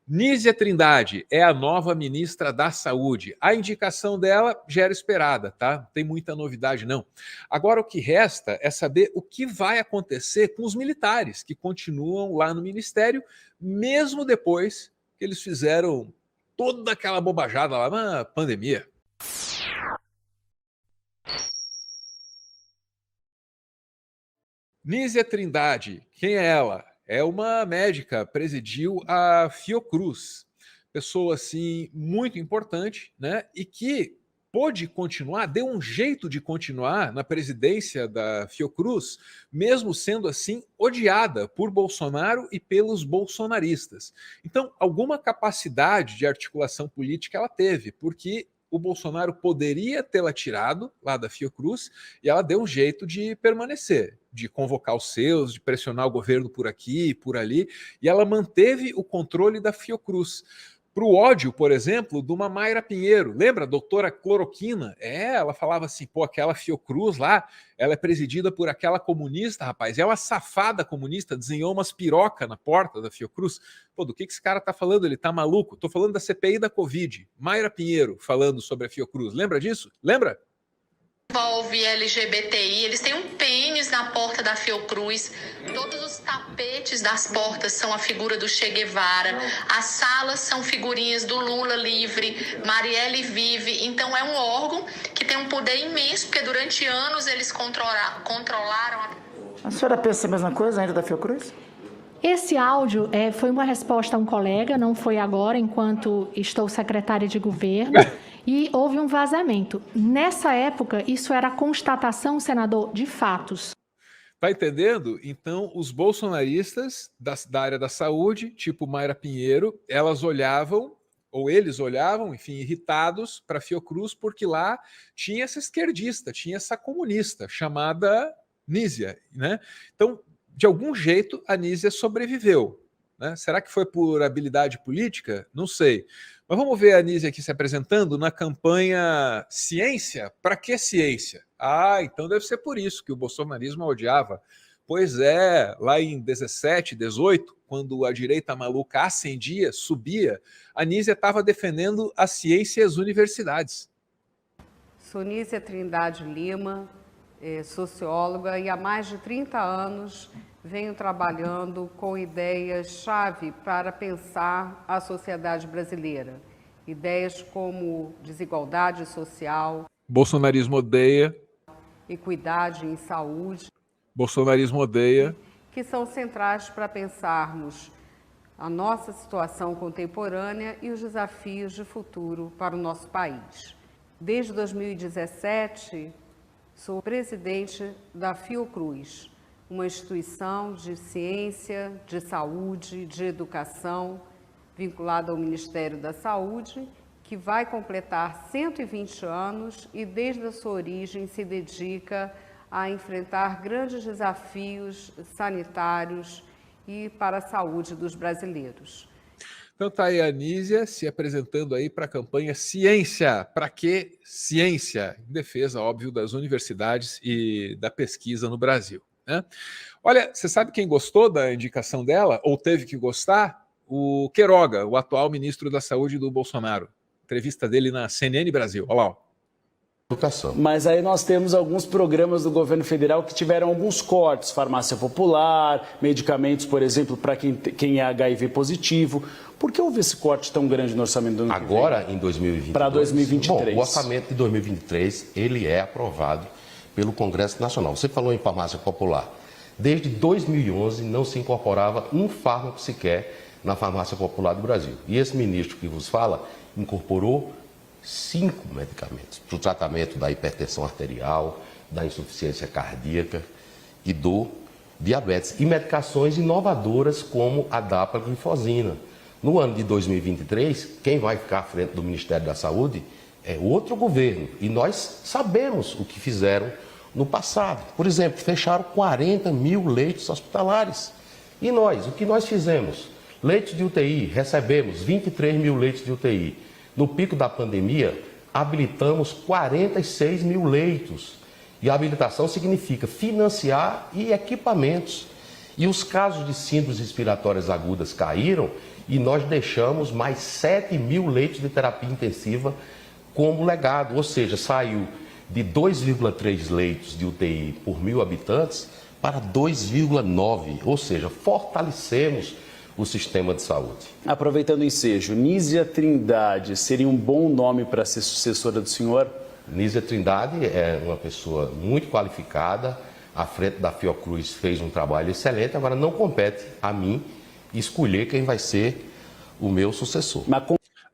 Nízia Trindade é a nova ministra da Saúde. A indicação dela já era esperada, tá? Não tem muita novidade, não. Agora, o que resta é saber o que vai acontecer com os militares que continuam lá no ministério, mesmo depois que eles fizeram toda aquela bobajada lá na pandemia. Nízia Trindade, quem é ela? É uma médica, presidiu a Fiocruz, pessoa assim muito importante, né? E que pôde continuar, deu um jeito de continuar na presidência da Fiocruz, mesmo sendo assim odiada por Bolsonaro e pelos bolsonaristas. Então, alguma capacidade de articulação política ela teve, porque o Bolsonaro poderia tê-la tirado lá da Fiocruz e ela deu um jeito de permanecer, de convocar os seus, de pressionar o governo por aqui e por ali, e ela manteve o controle da Fiocruz. Para o ódio, por exemplo, de uma Mayra Pinheiro. Lembra a doutora Cloroquina? Ela falava assim, pô, aquela Fiocruz lá, ela é presidida por aquela comunista, rapaz. É uma safada comunista, desenhou umas piroca na porta da Fiocruz. Pô, do que esse cara tá falando? Ele tá maluco? Tô falando da CPI da Covid. Mayra Pinheiro falando sobre a Fiocruz. Lembra disso? Lembra? Envolve LGBTI, eles têm um pênis na porta da Fiocruz, todos os tapetes das portas são a figura do Che Guevara, as salas são figurinhas do Lula livre, Marielle vive, então é um órgão que tem um poder imenso, porque durante anos eles controlaram A senhora pensa a mesma coisa ainda da Fiocruz? Esse áudio foi uma resposta a um colega, não foi agora, enquanto estou secretária de governo, e houve um vazamento. Nessa época, isso era constatação, senador, de fatos. Tá entendendo? Então, os bolsonaristas da área da saúde, tipo Mayra Pinheiro, elas olhavam, ou eles olhavam, enfim, irritados para a Fiocruz, porque lá tinha essa esquerdista, tinha essa comunista, chamada Nízia, né? Então, de algum jeito, a Nízia sobreviveu. Né? Será que foi por habilidade política? Não sei. Mas vamos ver a Nízia aqui se apresentando na campanha Ciência? Para que ciência? Ah, então deve ser por isso que o bolsonarismo a odiava. Pois é, lá em 17, 18, quando a direita maluca ascendia, subia, a Nízia estava defendendo a ciência e as universidades. Sou Nízia Trindade Lima, socióloga, e há mais de 30 anos venho trabalhando com ideias-chave para pensar a sociedade brasileira. Ideias como desigualdade social, bolsonarismo odeia, equidade em saúde, bolsonarismo odeia, que são centrais para pensarmos a nossa situação contemporânea e os desafios de futuro para o nosso país. Desde 2017, sou presidente da Fiocruz, uma instituição de ciência, de saúde, de educação, vinculada ao Ministério da Saúde, que vai completar 120 anos e, desde a sua origem, se dedica a enfrentar grandes desafios sanitários e para a saúde dos brasileiros. Então tá aí a Nízia se apresentando aí para a campanha Ciência. Para que ciência? Em defesa, óbvio, das universidades e da pesquisa no Brasil. Né? Olha, você sabe quem gostou da indicação dela, ou teve que gostar? O Queiroga, o atual ministro da Saúde do Bolsonaro. Entrevista dele na CNN Brasil. Olha lá, ó. Educação. Mas aí nós temos alguns programas do governo federal que tiveram alguns cortes, farmácia popular, medicamentos, por exemplo, para quem é HIV positivo. Por que houve esse corte tão grande no orçamento do ano que vem? Agora, em 2023. Para 2023. Bom, o orçamento de 2023, ele é aprovado pelo Congresso Nacional. Você falou em farmácia popular. Desde 2011 não se incorporava um fármaco sequer na farmácia popular do Brasil. E esse ministro que vos fala incorporou 5 medicamentos para o tratamento da hipertensão arterial, da insuficiência cardíaca e do diabetes. E medicações inovadoras como a dapaglifosina. No ano de 2023, quem vai ficar à frente do Ministério da Saúde é outro governo. E nós sabemos o que fizeram no passado. Por exemplo, fecharam 40 mil leitos hospitalares. E nós, o que nós fizemos? Leitos de UTI, recebemos 23 mil leitos de UTI. No pico da pandemia, habilitamos 46 mil leitos. E a habilitação significa financiar e equipamentos. E os casos de síndromes respiratórias agudas caíram e nós deixamos mais 7 mil leitos de terapia intensiva como legado, ou seja, saiu de 2,3 leitos de UTI por 1.000 habitantes para 2,9, ou seja, fortalecemos o sistema de saúde. Aproveitando o ensejo, Nízia Trindade seria um bom nome para ser sucessora do senhor? Nízia Trindade é uma pessoa muito qualificada, à frente da Fiocruz fez um trabalho excelente, agora não compete a mim escolher quem vai ser o meu sucessor.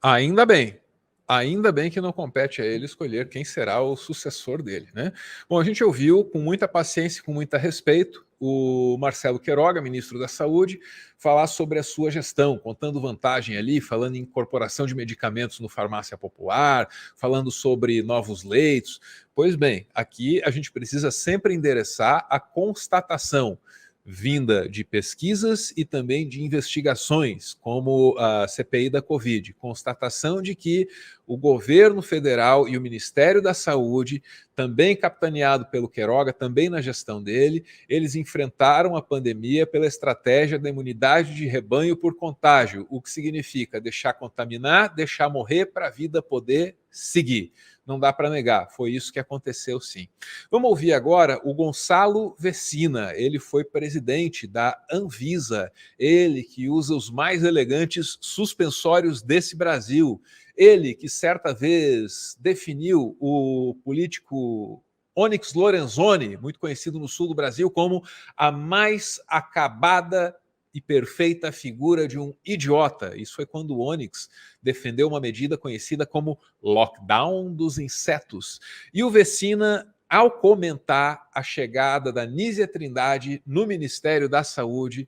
Ainda bem que não compete a ele escolher quem será o sucessor dele, né? Bom, a gente ouviu com muita paciência e com muito respeito o Marcelo Queiroga, ministro da Saúde, falar sobre a sua gestão, contando vantagem ali, falando em incorporação de medicamentos no farmácia popular, falando sobre novos leitos. Pois bem, aqui a gente precisa sempre endereçar a constatação vinda de pesquisas e também de investigações, como a CPI da Covid, constatação de que o governo federal e o Ministério da Saúde, também capitaneado pelo Queiroga, também na gestão dele, eles enfrentaram a pandemia pela estratégia da imunidade de rebanho por contágio, o que significa deixar contaminar, deixar morrer para a vida poder seguir. Não dá para negar, foi isso que aconteceu sim. Vamos ouvir agora o Gonçalo Vecina, ele foi presidente da Anvisa, ele que usa os mais elegantes suspensórios desse Brasil, ele que certa vez definiu o político Onyx Lorenzoni, muito conhecido no sul do Brasil, como a mais acabada e perfeita figura de um idiota. Isso foi quando o Onyx defendeu uma medida conhecida como lockdown dos insetos. E o Vecina, ao comentar a chegada da Nízia Trindade no Ministério da Saúde,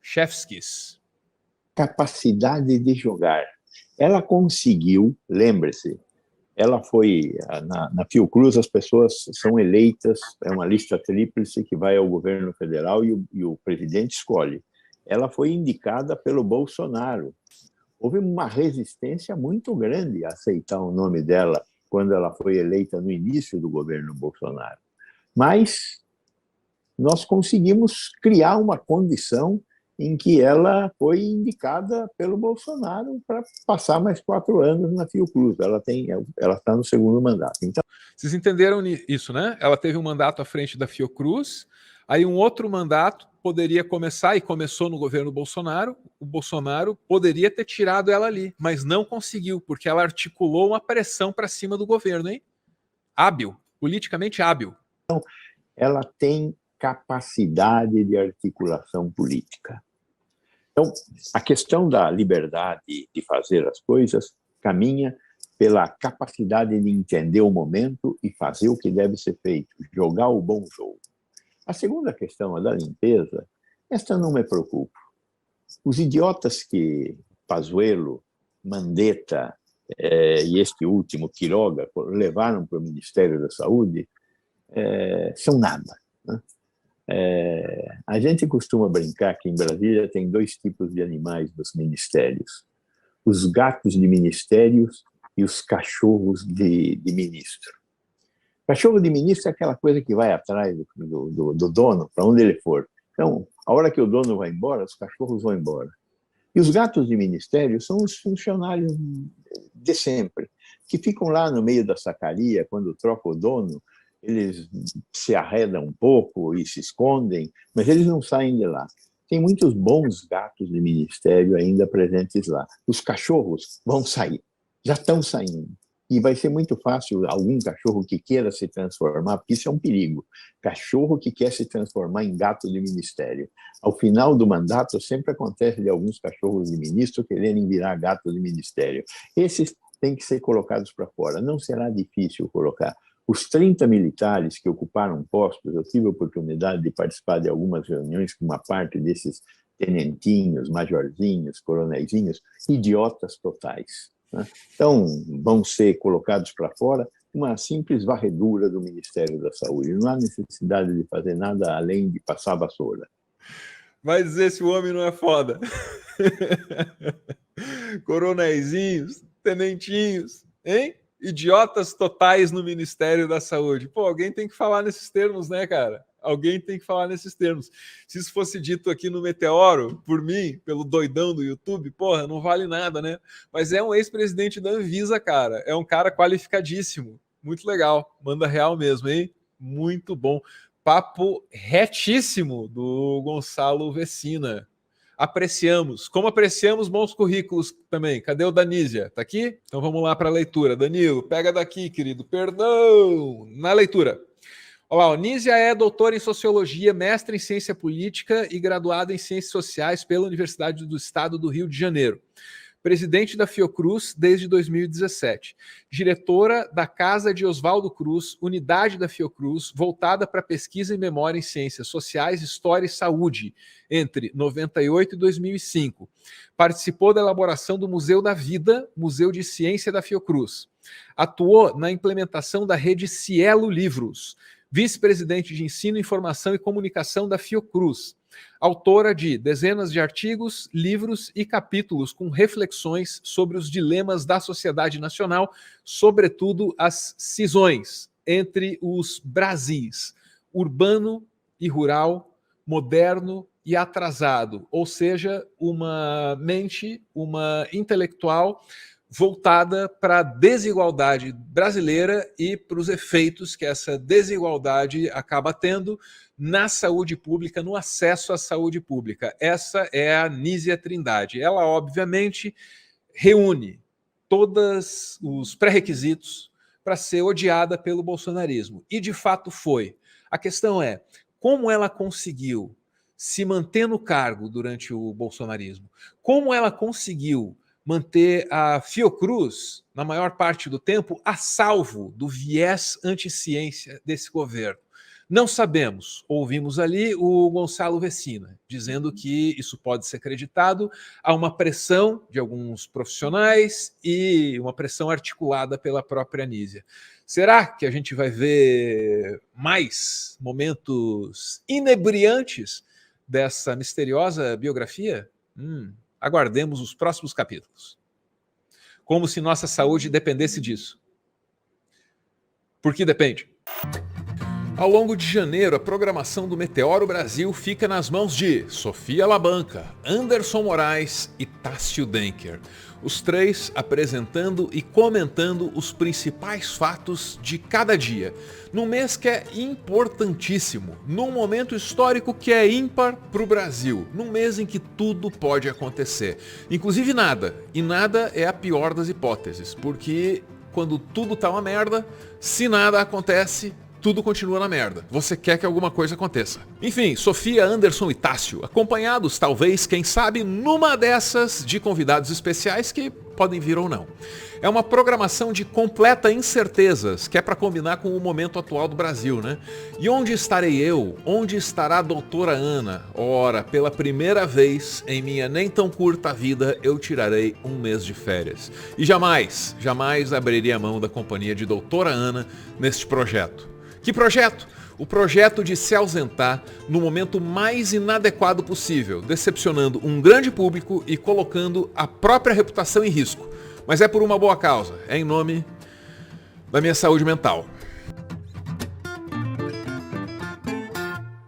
chef's kiss. Capacidade de jogar. Ela conseguiu, lembre-se, ela foi, na Fiocruz as pessoas são eleitas, é uma lista tríplice que vai ao governo federal e o presidente escolhe. Ela foi indicada pelo Bolsonaro. Houve uma resistência muito grande a aceitar o nome dela quando ela foi eleita no início do governo Bolsonaro. Mas nós conseguimos criar uma condição em que ela foi indicada pelo Bolsonaro para passar mais 4 anos na Fiocruz. Ela está no segundo mandato. Então, vocês entenderam isso, né? Ela teve um mandato à frente da Fiocruz, aí um outro mandato poderia começar, e começou no governo Bolsonaro, o Bolsonaro poderia ter tirado ela ali, mas não conseguiu, porque ela articulou uma pressão para cima do governo, hein? Hábil, politicamente hábil. Então, ela tem capacidade de articulação política. Então, a questão da liberdade de fazer as coisas caminha pela capacidade de entender o momento e fazer o que deve ser feito, jogar o bom jogo. A segunda questão, a da limpeza, esta não me preocupa. Os idiotas que Pazuello, Mandetta e este último, Quiroga, levaram para o Ministério da Saúde, são nada, né? A gente costuma brincar que em Brasília tem 2 tipos de animais dos ministérios: os gatos de ministérios e os cachorros de ministro. Cachorro de ministro é aquela coisa que vai atrás do dono, para onde ele for. Então, a hora que o dono vai embora, os cachorros vão embora. E os gatos de ministério são os funcionários de sempre, que ficam lá no meio da sacaria, quando troca o dono, eles se arredam um pouco e se escondem, mas eles não saem de lá. Tem muitos bons gatos de ministério ainda presentes lá. Os cachorros vão sair, já estão saindo. E vai ser muito fácil algum cachorro que queira se transformar, porque isso é um perigo. Cachorro que quer se transformar em gato de ministério. Ao final do mandato, sempre acontece de alguns cachorros de ministro quererem virar gato de ministério. Esses têm que ser colocados para fora. Não será difícil colocar. Os 30 militares que ocuparam postos, eu tive a oportunidade de participar de algumas reuniões com uma parte desses tenentinhos, majorzinhos, coronéisinhos, idiotas totais, né? Então, vão ser colocados para fora uma simples varredura do Ministério da Saúde. Não há necessidade de fazer nada além de passar vassoura. Vai dizer se o homem não é foda. Coronéisinhos, tenentinhos, hein? Idiotas totais no Ministério da Saúde. Pô, alguém tem que falar nesses termos, né, cara? Alguém tem que falar nesses termos. Se isso fosse dito aqui no Meteoro, por mim, pelo doidão do YouTube, porra, não vale nada, né? Mas é um ex-presidente da Anvisa, cara. É um cara qualificadíssimo. Muito legal. Manda real mesmo, hein? Muito bom. Papo retíssimo do Gonçalo Vecina. Apreciamos. Como apreciamos bons currículos também. Cadê o Danísia? Tá aqui? Então vamos lá para a leitura. Danilo, pega daqui, querido. Perdão! Na leitura. Olá, o Nízia é doutora em Sociologia, mestre em Ciência Política e graduada em Ciências Sociais pela Universidade do Estado do Rio de Janeiro. Presidente da Fiocruz desde 2017. Diretora da Casa de Oswaldo Cruz, unidade da Fiocruz, voltada para pesquisa e memória em ciências sociais, história e saúde, entre 98 e 2005. Participou da elaboração do Museu da Vida, Museu de Ciência da Fiocruz. Atuou na implementação da rede Cielo Livros. Vice-presidente de Ensino, Informação e Comunicação da Fiocruz. Autora de dezenas de artigos, livros e capítulos com reflexões sobre os dilemas da sociedade nacional, sobretudo as cisões entre os Brasis, urbano e rural, moderno e atrasado, ou seja, uma mente, uma intelectual voltada para a desigualdade brasileira e para os efeitos que essa desigualdade acaba tendo na saúde pública, no acesso à saúde pública. Essa é a Nízia Trindade. Ela, obviamente, reúne todos os pré-requisitos para ser odiada pelo bolsonarismo. E, de fato, foi. A questão é, como ela conseguiu se manter no cargo durante o bolsonarismo? Como ela conseguiu manter a Fiocruz, na maior parte do tempo, a salvo do viés anti-ciência desse governo? Não sabemos. Ouvimos ali o Gonçalo Vecina, dizendo que isso pode ser acreditado a uma pressão de alguns profissionais e uma pressão articulada pela própria Nízia. Será que a gente vai ver mais momentos inebriantes dessa misteriosa biografia? Aguardemos os próximos capítulos. Como se nossa saúde dependesse disso. Por que depende? Ao longo de janeiro, a programação do Meteoro Brasil fica nas mãos de Sofia Labanca, Anderson Moraes e Tássio Denker. Os três apresentando e comentando os principais fatos de cada dia, num mês que é importantíssimo, num momento histórico que é ímpar para o Brasil, num mês em que tudo pode acontecer, inclusive nada, e nada é a pior das hipóteses, porque quando tudo tá uma merda, se nada acontece, tudo continua na merda. Você quer que alguma coisa aconteça. Enfim, Sofia, Anderson e Tássio, acompanhados, talvez, quem sabe, numa dessas de convidados especiais que podem vir ou não. É uma programação de completa incertezas, que é para combinar com o momento atual do Brasil, né? E onde estarei eu? Onde estará a doutora Ana? Ora, pela primeira vez em minha nem tão curta vida, eu tirarei um mês de férias. E jamais abriria a mão da companhia de doutora Ana neste projeto. Que projeto? O projeto de se ausentar no momento mais inadequado possível, decepcionando um grande público e colocando a própria reputação em risco. Mas é por uma boa causa, é em nome da minha saúde mental.